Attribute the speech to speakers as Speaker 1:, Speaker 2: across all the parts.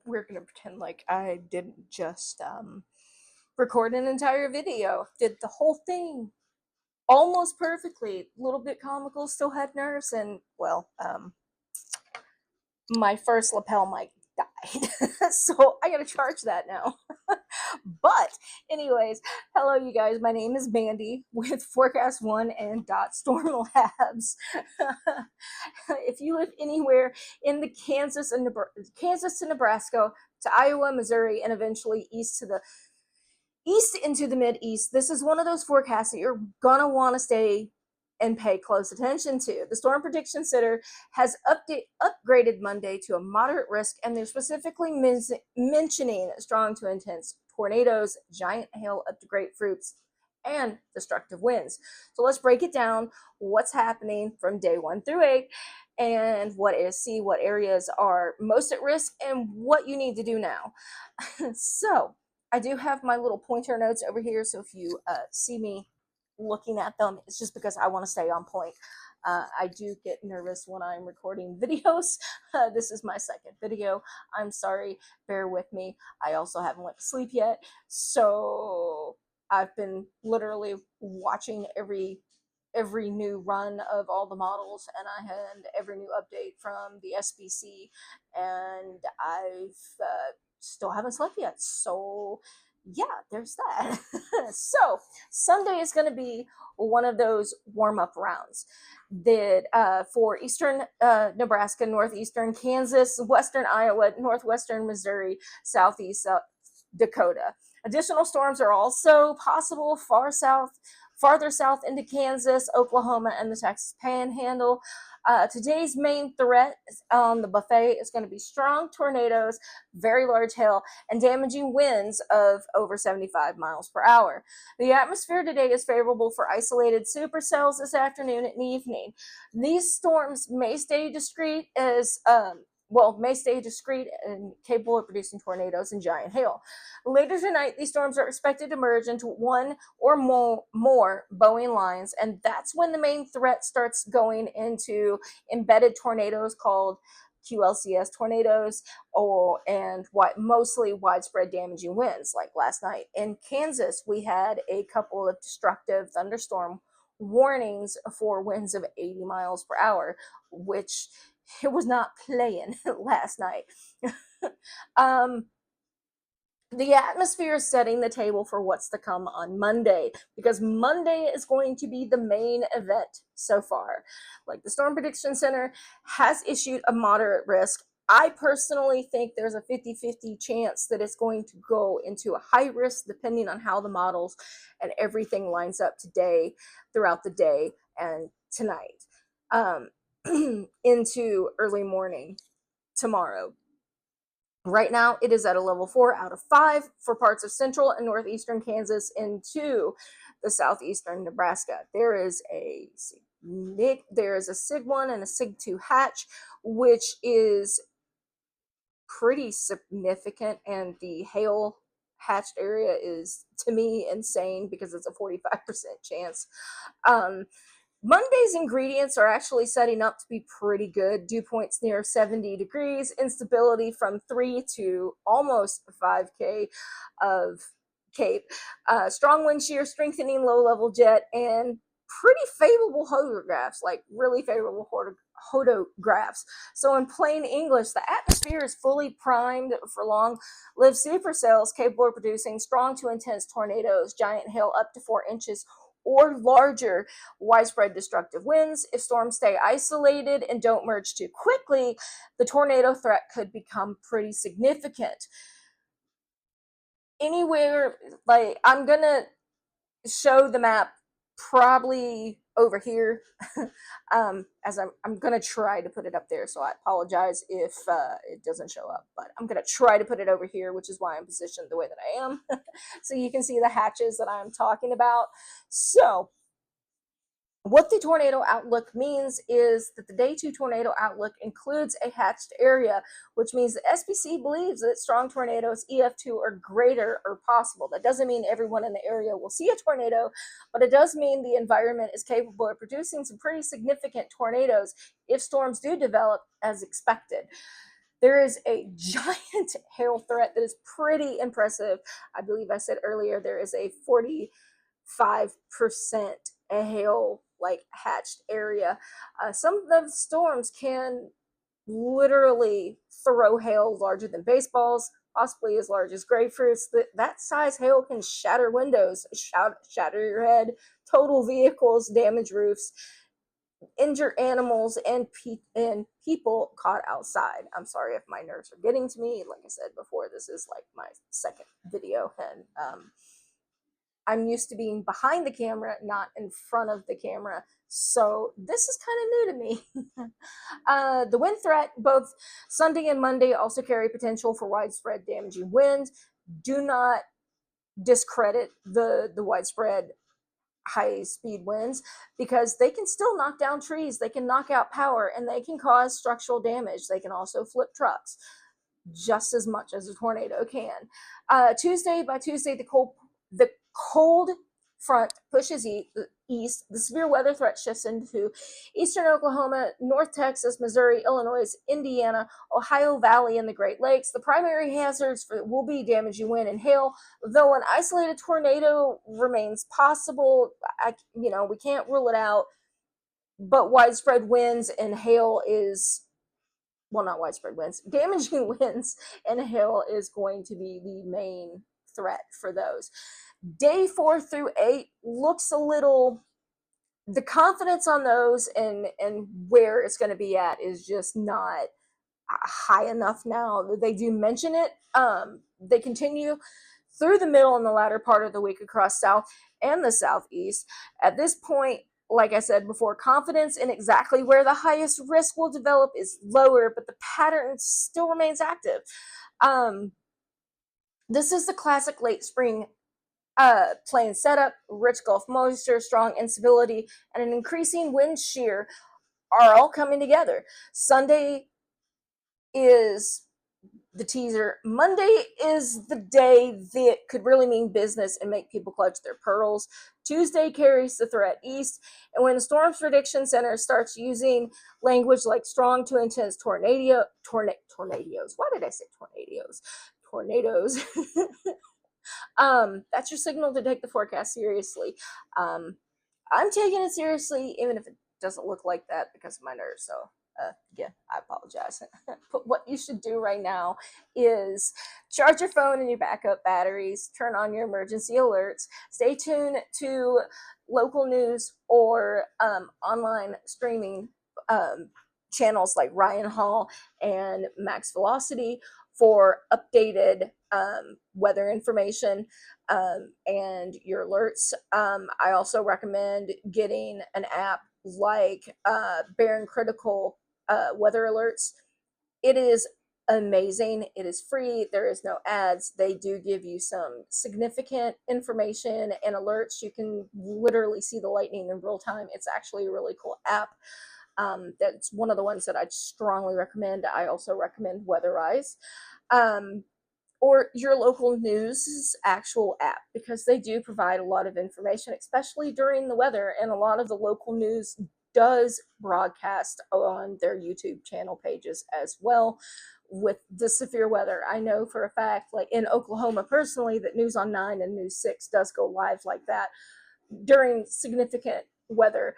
Speaker 1: we're gonna pretend like I didn't just record an entire video. Did the whole thing almost perfectly. A little bit comical, still had nerves, and well, my first lapel mic died. So I gotta charge that now. But anyways, hello you guys. My name is Mandy with Forecast One and Dot Storm Labs. If you live anywhere in the Kansas to Nebraska to Iowa, Missouri, and eventually east into the mid-east, this is one of those forecasts that you're gonna want to stay and pay close attention to. The Storm Prediction Center has upgraded Monday to a moderate risk, and they're specifically mentioning strong to intense tornadoes, giant hail up to grapefruits, and destructive winds. So let's break it down, what's happening from day 1 through 8, and what areas are most at risk, and what you need to do now. So I do have my little pointer notes over here, so if you see me looking at them, it's just because I want to stay on point. I do get nervous when I'm recording videos. This is my second video. I'm sorry, bear with me. I also haven't went to sleep yet, so I've been literally watching every new run of all the models, and I had every new update from the SBC, and I've still haven't slept yet. So yeah, there's that. So Sunday is going to be one of those warm-up rounds that for Eastern Nebraska, Northeastern Kansas, Western Iowa, Northwestern Missouri, Southeast Dakota. Additional storms are also possible farther south into Kansas, Oklahoma, and the Texas Panhandle. Today's main threat on the buffet is going to be strong tornadoes, very large hail, and damaging winds of over 75 miles per hour. The atmosphere today is favorable for isolated supercells this afternoon and evening. These storms may stay discrete and capable of producing tornadoes and giant hail. Later tonight, these storms are expected to merge into one or more bowing lines, and that's when the main threat starts going into embedded tornadoes called QLCS tornadoes, and mostly widespread damaging winds, like last night. In Kansas, we had a couple of destructive thunderstorm warnings for winds of 80 miles per hour, which it was not playing last night. The atmosphere is setting the table for what's to come on Monday, because Monday is going to be the main event so far. Like, the Storm Prediction Center has issued a moderate risk. I personally think there's a 50-50 chance that it's going to go into a high risk, depending on how the models and everything lines up today, throughout the day, and tonight, into early morning tomorrow. Right now, it is at a level 4 out of 5 for parts of central and northeastern Kansas into the southeastern Nebraska. There is a SIG 1 and a SIG 2 hatch, which is pretty significant, and the hail hatched area is, to me, insane because it's a 45% chance. Monday's ingredients are actually setting up to be pretty good. Dew points near 70 degrees, instability from 3 to almost 5K of Cape, strong wind shear, strengthening low-level jet, and pretty favorable hodographs, like really favorable hodographs. So in plain English, the atmosphere is fully primed for long-lived supercells capable of producing strong to intense tornadoes, giant hail up to 4 inches, or larger, widespread destructive winds. If storms stay isolated and don't merge too quickly, the tornado threat could become pretty significant. Anywhere, like, I'm gonna show the map probably over here, as I'm gonna try to put it up there, so I apologize if it doesn't show up, but I'm gonna try to put it over here, which is why I'm positioned the way that I am, so you can see the hatches that I'm talking about. So what the tornado outlook means is that the day 2 tornado outlook includes a hatched area, which means the SPC believes that strong tornadoes EF2 or greater are possible. That doesn't mean everyone in the area will see a tornado, but it does mean the environment is capable of producing some pretty significant tornadoes if storms do develop as expected. There is a giant hail threat that is pretty impressive. I believe I said earlier there is a 45% hail like hatched area. Some of the storms can literally throw hail larger than baseballs, possibly as large as grapefruits. That size hail can shatter windows, shatter your head, total vehicles, damage roofs, injure animals, and people caught outside. I'm sorry if my nerves are getting to me. Like I said before, this is like my second video, and I'm used to being behind the camera, not in front of the camera. So this is kind of new to me. The wind threat, both Sunday and Monday, also carry potential for widespread damaging winds. Do not discredit the widespread high speed winds, because they can still knock down trees, they can knock out power, and they can cause structural damage. They can also flip trucks just as much as a tornado can. By Tuesday, the cold front pushes east. The severe weather threat shifts into eastern Oklahoma, North Texas, Missouri, Illinois, Indiana, Ohio Valley, and the Great Lakes. The primary hazards will be damaging wind and hail, though an isolated tornado remains possible. We can't rule it out, but widespread winds and hail is, well, not widespread winds, damaging winds and hail is going to be the main threat for those. Day 4 through 8 looks a little, the confidence on those and where it's going to be at is just not high enough now. They do mention it. They continue through the middle and the latter part of the week across South and the Southeast. At this point, like I said before, confidence in exactly where the highest risk will develop is lower, but the pattern still remains active. This is the classic late spring plain setup. Rich Gulf moisture, strong instability, and an increasing wind shear are all coming together. Sunday is the teaser. Monday is the day that could really mean business and make people clutch their pearls. Tuesday carries the threat east, and when the Storms Prediction Center starts using language like strong to intense tornadoes. Why did I say tornadoes? Tornadoes. That's your signal to take the forecast seriously. I'm taking it seriously, even if it doesn't look like that because of my nerves. So again, I apologize. But what you should do right now is charge your phone and your backup batteries, turn on your emergency alerts, stay tuned to local news or online streaming channels like Ryan Hall and Max Velocity for updated weather information and your alerts. I also recommend getting an app like Barron Critical Weather Alerts. It is amazing. It is free. There is no ads. They do give you some significant information and alerts. You can literally see the lightning in real time. It's actually a really cool app. That's one of the ones that I strongly recommend. I also recommend Weatherize. Or your local news actual app, because they do provide a lot of information, especially during the weather, and a lot of the local news does broadcast on their YouTube channel pages as well with the severe weather. I know for a fact, like in Oklahoma personally, that News on 9 and News 6 does go live like that during significant weather,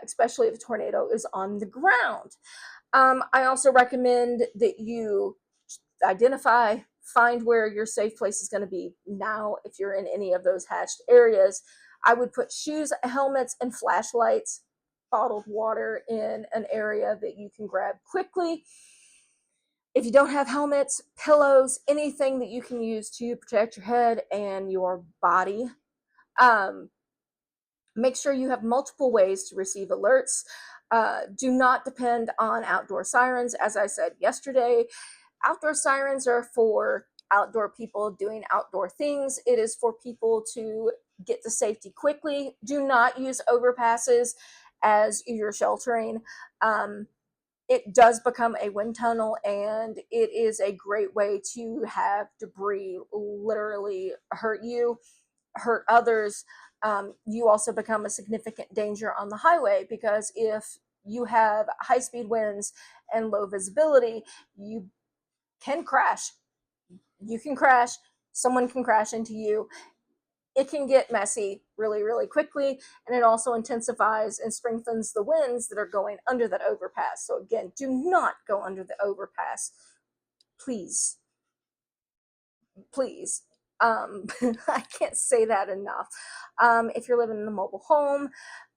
Speaker 1: especially if a tornado is on the ground. I also recommend that you find where your safe place is going to be now if you're in any of those hatched areas. I would put shoes, helmets, and flashlights, bottled water in an area that you can grab quickly. If you don't have helmets, pillows, anything that you can use to protect your head and your body. Make sure you have multiple ways to receive alerts. Do not depend on outdoor sirens. As I said yesterday, outdoor sirens are for outdoor people doing outdoor things. It is for people to get to safety quickly. Do not use overpasses as you're sheltering. It does become a wind tunnel, and it is a great way to have debris literally hurt you, hurt others. You also become a significant danger on the highway, because if you have high-speed winds and low visibility, you can crash. You can crash, someone can crash into you. It can get messy really, really quickly, and it also intensifies and strengthens the winds that are going under that overpass. So again, do not go under the overpass. Please, please. I can't say that enough. If you're living in a mobile home,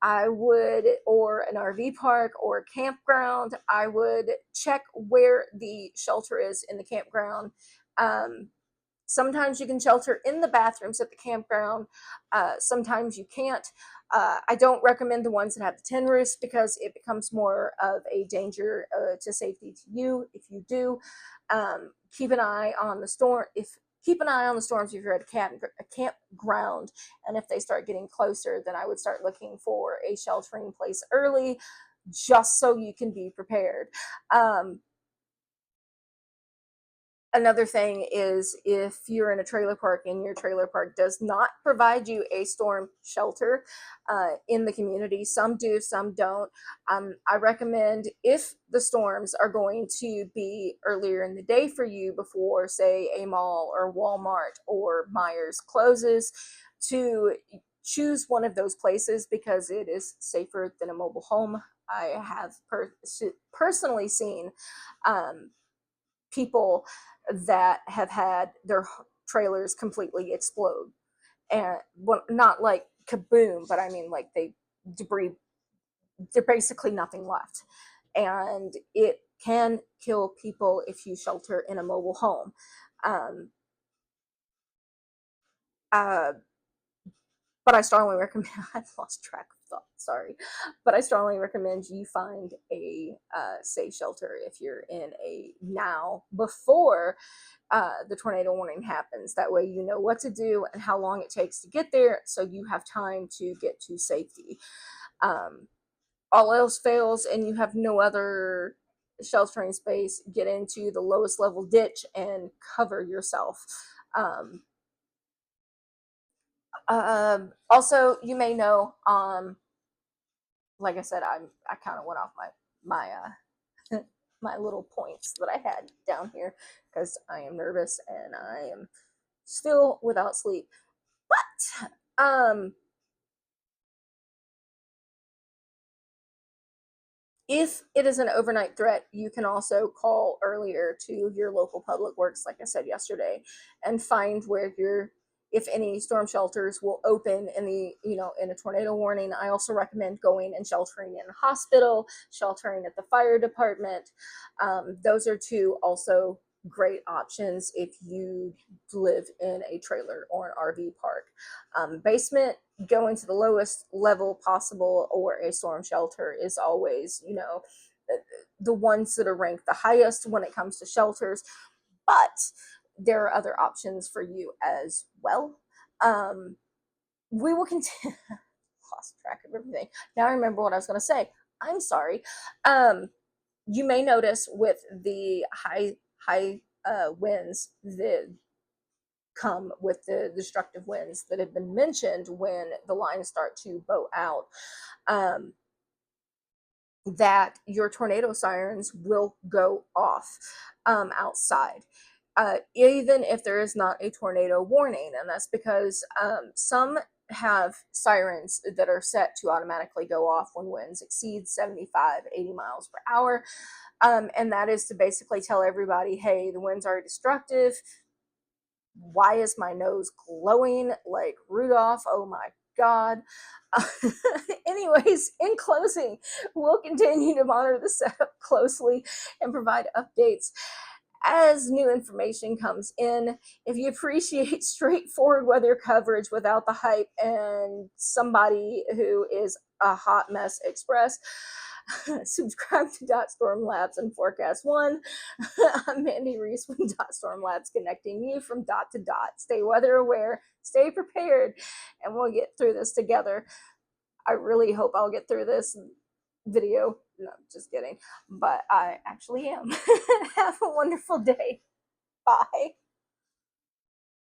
Speaker 1: I would, or an RV park or campground, I would check where the shelter is in the campground. Sometimes you can shelter in the bathrooms at the campground. Sometimes you can't. I don't recommend the ones that have the tin roofs because it becomes more of a danger to safety to you if you do. Keep an eye on the storm. Keep an eye on the storms if you're at a campground, and if they start getting closer, then I would start looking for a sheltering place early, just so you can be prepared. Another thing is, if you're in a trailer park and your trailer park does not provide you a storm shelter in the community, some do, some don't. I recommend, if the storms are going to be earlier in the day for you before, say, a mall or Walmart or Myers closes, to choose one of those places because it is safer than a mobile home. I have personally seen people that have had their trailers completely explode, and well, not like kaboom, but I mean like they debris, they're basically nothing left, and it can kill people if you shelter in a mobile home. um, uh, but I strongly recommend, I've lost track of thought, sorry, but I strongly recommend you find a safe shelter if you're in a now, before the tornado warning happens. That way you know what to do and how long it takes to get there, so you have time to get to safety. All else fails and you have no other sheltering space, get into the lowest level ditch and cover yourself. Um, Also, you may know, like I said, I kind of went off my my little points that I had down here because I am nervous and I am still without sleep. But if it is an overnight threat, you can also call earlier to your local public works, like I said yesterday, and find where if any storm shelters will open in the, in a tornado warning. I also recommend going and sheltering in a hospital, sheltering at the fire department. Those are two also great options if you live in a trailer or an RV park. Basement, going to the lowest level possible, or a storm shelter is always, the ones that are ranked the highest when it comes to shelters. But there are other options for you as well. We will continue. Lost track of everything. Now I remember what I was going to say. I'm sorry. You may notice with the high winds that come with the destructive winds that have been mentioned when the lines start to bow out, that your tornado sirens will go off outside, even if there is not a tornado warning. And that's because some have sirens that are set to automatically go off when winds exceed 75, 80 miles per hour. And that is to basically tell everybody, hey, the winds are destructive. Why is my nose glowing like Rudolph? Oh my God. Anyways, in closing, we'll continue to monitor the setup closely and provide updates as new information comes in. If you appreciate straightforward weather coverage without the hype and somebody who is a hot mess express, subscribe to Dot Storm Labs and Forecast One. I'm Mandy Reese from Dot Storm Labs, connecting you from dot to dot. Stay weather aware, stay prepared, and we'll get through this together. I really hope I'll get through this video. No, just kidding. But I actually am. Have a wonderful day. Bye.